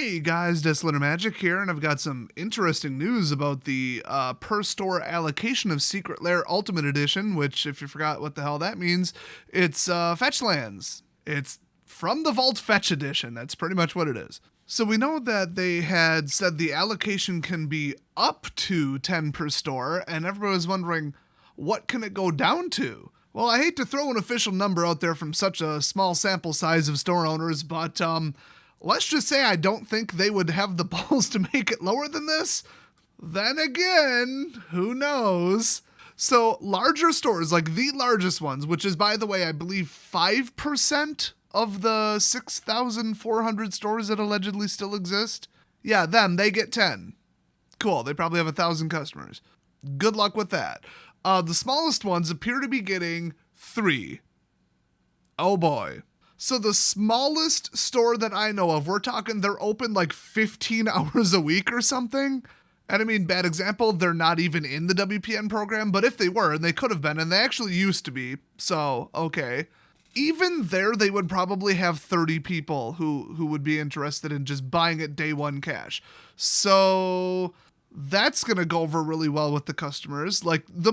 Hey guys, Deslater Magic here, and I've got some interesting news about the per-store allocation of Secret Lair Ultimate Edition, which, if you forgot what the hell that means, it's fetch lands. It's from the Vault Fetch Edition. That's pretty much what it is. So we know that they had said the allocation can be up to 10 per store, and everybody was wondering, what can it go down to? Well, I hate to throw an official number out there from such a small sample size of store owners, but let's just say I don't think they would have the balls to make it lower than this. Then again, who knows? So larger stores, like the largest ones, which is, by the way, I believe 5% of the 6,400 stores that allegedly still exist. Yeah, they get 10. Cool, they probably have 1,000 customers. Good luck with that. The smallest ones appear to be getting 3. Oh boy. So the smallest store that I know of, we're talking they're open like 15 hours a week or something. And I mean, bad example, they're not even in the WPN program, but if they were, and they could have been, and they actually used to be, so okay. Even there, they would probably have 30 people who would be interested in just buying it day one cash. So that's going to go over really well with the customers. Like the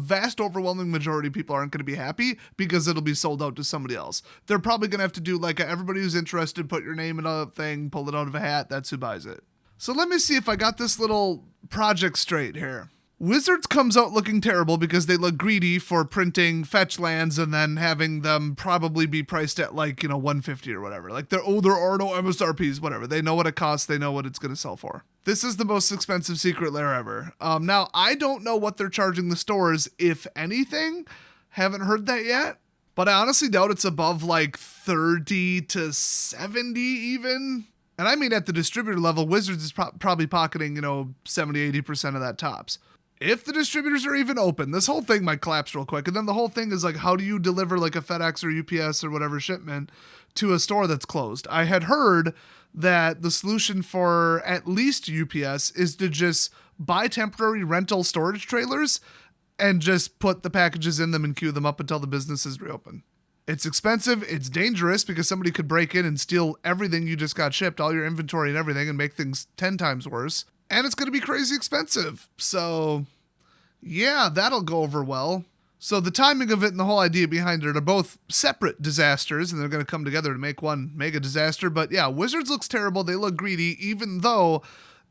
vast overwhelming majority of people aren't going to be happy because it'll be sold out to somebody else. They're probably going to have to do like everybody who's interested, put your name in a thing, pull it out of a hat. That's who buys it. So let me see if I got this little project straight here. Wizards comes out looking terrible because they look greedy for printing fetch lands and then having them probably be priced at like, $150 or whatever. Like there are no MSRPs, whatever. They know what it costs. They know what it's going to sell for. This is the most expensive Secret Lair ever. Now, I don't know what they're charging the stores, if anything. Haven't heard that yet. But I honestly doubt it's above like 30 to 70 even. And I mean at the distributor level, Wizards is probably pocketing, 70-80% of that tops. If the distributors are even open, this whole thing might collapse real quick. And then the whole thing is like, how do you deliver like a FedEx or UPS or whatever shipment to a store that's closed? I had heard that the solution for at least UPS is to just buy temporary rental storage trailers and just put the packages in them and queue them up until the businesses reopen. It's expensive. It's dangerous because somebody could break in and steal everything you just got shipped, all your inventory and everything, and make things 10 times worse. And it's going to be crazy expensive. So yeah, that'll go over well. So the timing of it and the whole idea behind it are both separate disasters, and they're going to come together to make one mega disaster. But yeah, Wizards looks terrible. They look greedy, even though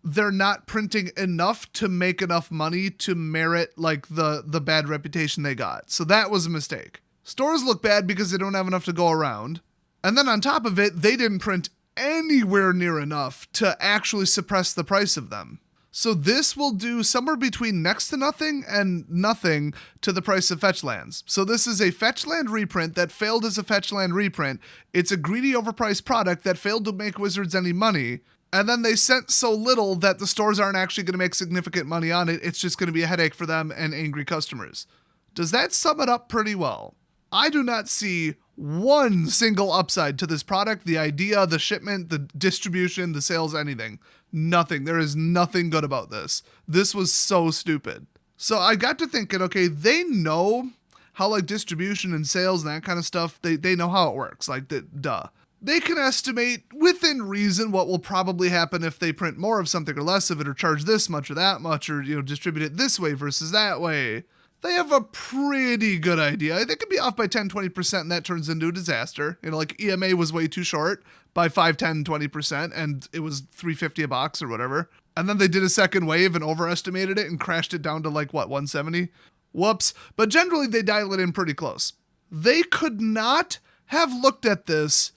they're not printing enough to make enough money to merit like the bad reputation they got. So that was a mistake. Stores look bad because they don't have enough to go around. And then on top of it, they didn't print anywhere near enough to actually suppress the price of them. So this will do somewhere between next to nothing and nothing to the price of fetch lands. So this is a fetch land reprint that failed as a fetch land reprint. It's a greedy overpriced product that failed to make Wizards any money. And then they sent so little that the stores aren't actually going to make significant money on it. It's just going to be a headache for them and angry customers. Does that sum it up pretty well? I do not see one single upside to this product, the idea, the shipment, the distribution, the sales, anything. Nothing. There is nothing good about this. This was so stupid. So I got to thinking, okay, they know how like distribution and sales and that kind of stuff, they know how it works. Like, duh. They can estimate within reason what will probably happen if they print more of something or less of it, or charge this much or that much, or, distribute it this way versus that way. They have a pretty good idea. They could be off by 10, 20% and that turns into a disaster. Like EMA was way too short by 5, 10, 20% and it was $350 a box or whatever. And then they did a second wave and overestimated it and crashed it down to like, what, 170? Whoops. But generally they dial it in pretty close. They could not have looked at this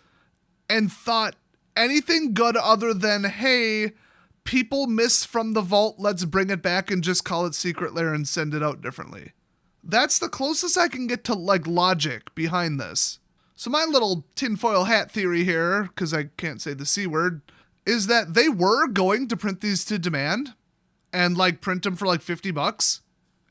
and thought anything good other than, hey, people miss from the vault, let's bring it back and just call it Secret Lair and send it out differently. That's the closest I can get to like logic behind this. So my little tinfoil hat theory here, because I can't say the C word, is that they were going to print these to demand and like print them for like $50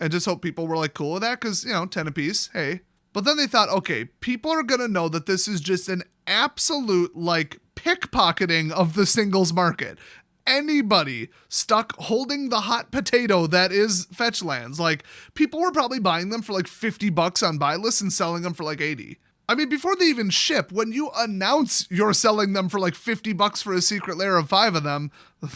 and just hope people were like cool with that because, 10 a piece, hey. But then they thought, okay, people are going to know that this is just an absolute like pickpocketing of the singles market. Anybody stuck holding the hot potato that is fetch lands. Like, people were probably buying them for like $50 on buy lists and selling them for like 80. I mean, before they even ship, when you announce you're selling them for like $50 for a Secret Lair of 5 of them,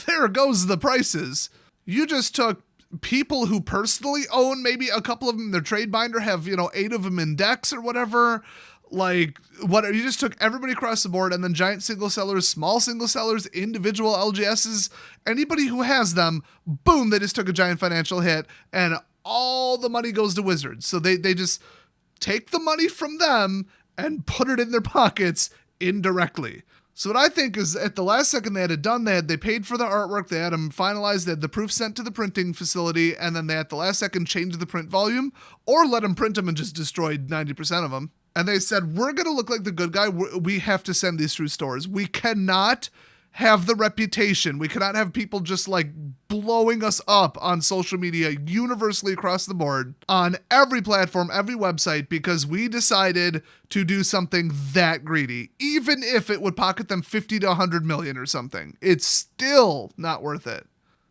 there goes the prices. You just took people who personally own maybe a couple of them in their trade binder, have, 8 of them in decks or whatever. Like, what you just took everybody across the board, and then giant single sellers, small single sellers, individual LGSs, anybody who has them, boom, they just took a giant financial hit, and all the money goes to Wizards. So they just take the money from them and put it in their pockets indirectly. So what I think is at the last second they had it done, they paid for the artwork, they had them finalized, they had the proof sent to the printing facility, and then they at the last second changed the print volume, or let them print them and just destroyed 90% of them. And they said, we're going to look like the good guy. We have to send these through stores. We cannot have the reputation. We cannot have people just like blowing us up on social media universally across the board on every platform, every website, because we decided to do something that greedy. Even if it would pocket them 50 to 100 million or something, it's still not worth it.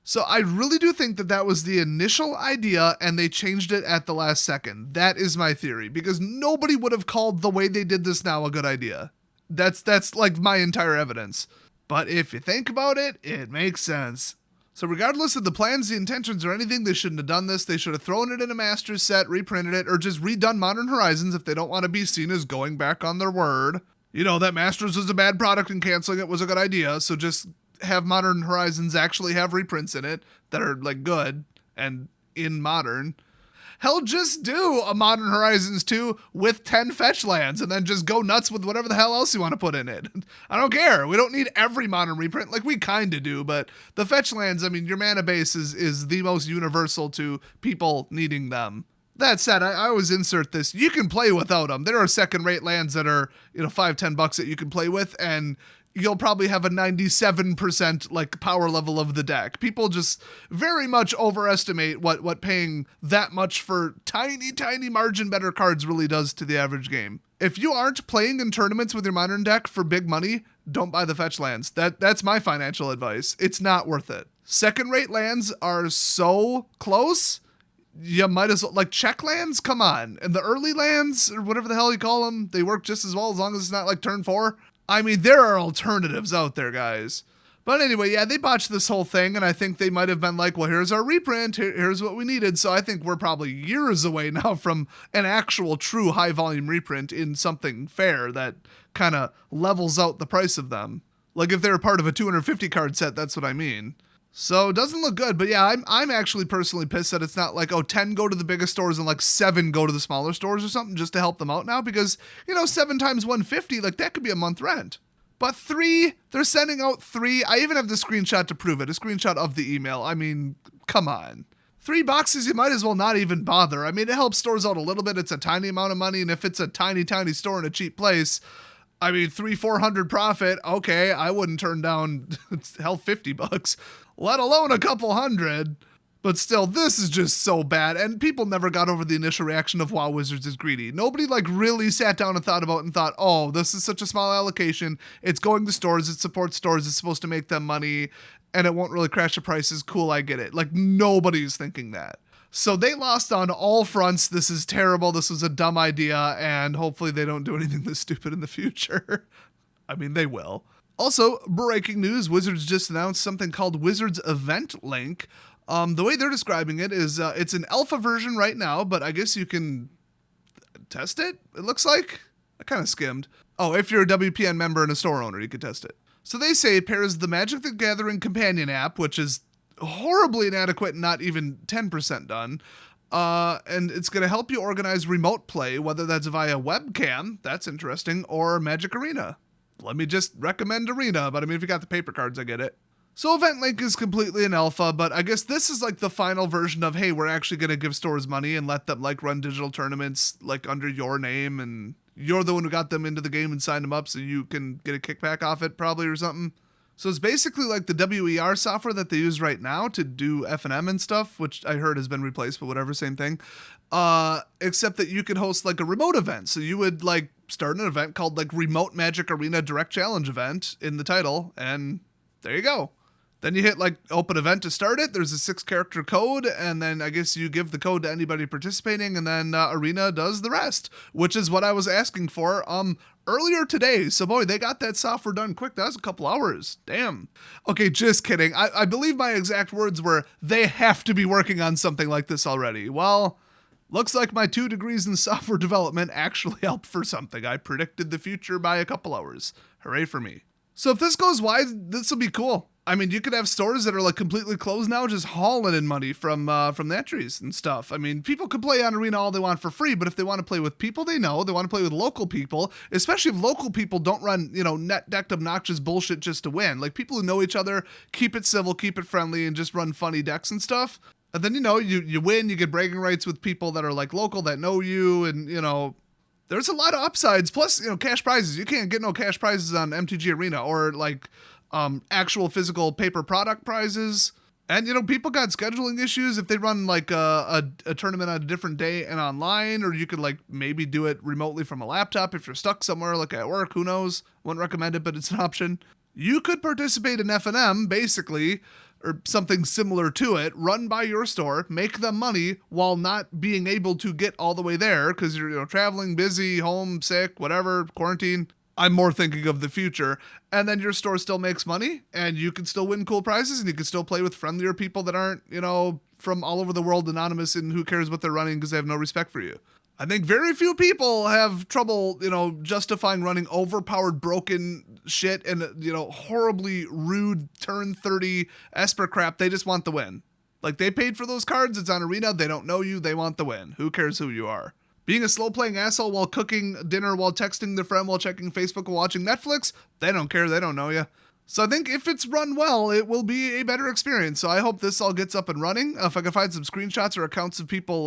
So I really do think that was the initial idea and they changed it at the last second. That is my theory, because nobody would have called the way they did this now a good idea. That's like my entire evidence. But if you think about it, it makes sense. So regardless of the plans, the intentions, or anything, they shouldn't have done this. They should have thrown it in a Masters set, reprinted it, or just redone Modern Horizons if they don't want to be seen as going back on their word. That Masters was a bad product and canceling it was a good idea, so just have Modern Horizons actually have reprints in it that are like good and in Modern. Hell, just do a Modern Horizons 2 with 10 fetch lands and then just go nuts with whatever the hell else you want to put in it. I don't care. We don't need every Modern reprint. Like, we kind of do, but the fetch lands, I mean, your mana base is the most universal to people needing them. That said, I always insert this. You can play without them. There are second-rate lands that are, $5-10 that you can play with, and you'll probably have a 97% like power level of the deck. People just very much overestimate what paying that much for tiny margin better cards really does to the average game. If you aren't playing in tournaments with your Modern deck for big money, don't buy the fetch lands. That's my financial advice. It's not worth it. Second-rate lands are so close, you might as well, like, check lands, come on. And the early lands, or whatever the hell you call them, they work just as well as long as it's not like turn 4. I mean, there are alternatives out there, guys. But anyway, yeah, they botched this whole thing, and I think they might have been like, well, here's our reprint, here's what we needed. So I think we're probably years away now from an actual true high-volume reprint in something fair that kind of levels out the price of them. Like, if they're part of a 250-card set, that's what I mean. So it doesn't look good, but yeah, I'm actually personally pissed that it's not like, 10 go to the biggest stores and like 7 go to the smaller stores or something just to help them out now, because, 7 times 150, like that could be a month rent. But 3, they're sending out 3. I even have the screenshot to prove it, a screenshot of the email. I mean, come on. 3 boxes, you might as well not even bother. I mean, it helps stores out a little bit. It's a tiny amount of money, and if it's a tiny store in a cheap place, I mean, $300-400 profit, okay, I wouldn't turn down, hell, $50, let alone a couple hundred. But still, this is just so bad, and people never got over the initial reaction of, wow, Wizards is greedy. Nobody, like, really sat down and thought, oh, this is such a small allocation, it's going to stores, it supports stores, it's supposed to make them money, and it won't really crash the prices, cool, I get it. Like, nobody's thinking that. So they lost on all fronts. This is terrible. This was a dumb idea, and hopefully they don't do anything this stupid in the future. I mean, they will. Also, breaking news, Wizards just announced something called Wizards Event Link. The way they're describing it is it's an alpha version right now, but I guess you can test it, it looks like. I kind of skimmed. Oh, if you're a WPN member and a store owner, you can test it. So they say it pairs the Magic the Gathering companion app, which is horribly inadequate and not even 10% done. And it's going to help you organize remote play, whether that's via webcam, that's interesting, or Magic Arena. Let me just recommend Arena, but I mean, if you got the paper cards, I get it. So Event Link is completely an alpha, but I guess this is like the final version of, hey, we're actually going to give stores money and let them like run digital tournaments like under your name, and you're the one who got them into the game and signed them up, so you can get a kickback off it probably or something. So it's basically like the WER software that they use right now to do F&M and stuff, which I heard has been replaced, but whatever, same thing. Except that you could host like a remote event. So you would like start an event called like Remote Magic Arena Direct Challenge Event in the title, and there you go. Then you hit like open event to start it. There's a 6-character code, and then I guess you give the code to anybody participating, and then Arena does the rest, which is what I was asking for earlier today. So boy, they got that software done quick. That was a couple hours. Damn. Okay, just kidding. I believe my exact words were, they have to be working on something like this already. Well, looks like my 2 degrees in software development actually helped for something. I predicted the future by a couple hours. Hooray for me. So if this goes wide, this will be cool. I mean, you could have stores that are like completely closed now, just hauling in money from the entries and stuff. I mean, people can play on Arena all they want for free, but if they want to play with people they know, they want to play with local people, especially if local people don't run, net decked obnoxious bullshit just to win. Like people who know each other, keep it civil, keep it friendly, and just run funny decks and stuff. And then, you win, you get bragging rights with people that are like local that know you, and, there's a lot of upsides. Plus, cash prizes. You can't get no cash prizes on MTG Arena or like actual physical paper product prizes. And, people got scheduling issues if they run like a tournament on a different day and online, or you could like maybe do it remotely from a laptop if you're stuck somewhere like at work. Who knows? Wouldn't recommend it, but it's an option. You could participate in F&M basically, or something similar to it, run by your store, make them money while not being able to get all the way there because you're traveling, busy, home, sick, whatever, quarantine. I'm more thinking of the future. And then your store still makes money and you can still win cool prizes and you can still play with friendlier people that aren't, from all over the world, anonymous, and who cares what they're running because they have no respect for you. I think very few people have trouble, justifying running overpowered, broken shit and, horribly rude turn 30 Esper crap. They just want the win. Like, they paid for those cards. It's on Arena. They don't know you. They want the win. Who cares who you are? Being a slow-playing asshole while cooking dinner, while texting their friend, while checking Facebook, while watching Netflix, they don't care. They don't know you. So I think if it's run well, it will be a better experience. So I hope this all gets up and running. If I can find some screenshots or accounts of people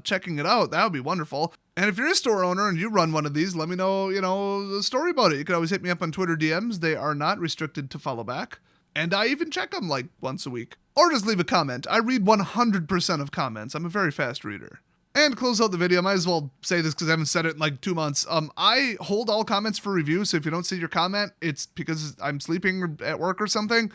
checking it out, that would be wonderful. And if you're a store owner and you run one of these, let me know, the story about it. You can always hit me up on Twitter DMs. They are not restricted to follow back. And I even check them like once a week. Or just leave a comment. I read 100% of comments. I'm a very fast reader. And close out the video, I might as well say this because I haven't said it in like 2 months. I hold all comments for review, so if you don't see your comment, it's because I'm sleeping or at work or something.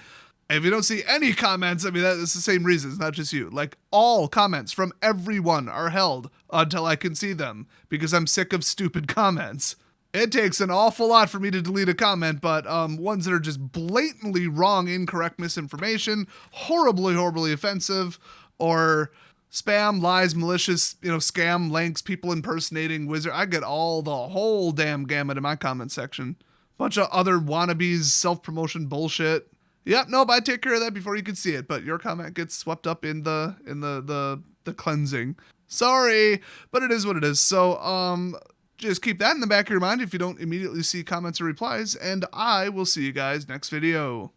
If you don't see any comments, I mean, that's the same reason. It's not just you. Like, all comments from everyone are held until I can see them because I'm sick of stupid comments. It takes an awful lot for me to delete a comment, but ones that are just blatantly wrong, incorrect misinformation, horribly offensive, or spam, lies, malicious, scam, links, people impersonating wizard. I get the whole damn gamut in my comment section. Bunch of other wannabes, self-promotion bullshit. Yep, nope, I take care of that before you can see it, but your comment gets swept up in the cleansing. Sorry, but it is what it is. So, just keep that in the back of your mind if you don't immediately see comments or replies, and I will see you guys next video.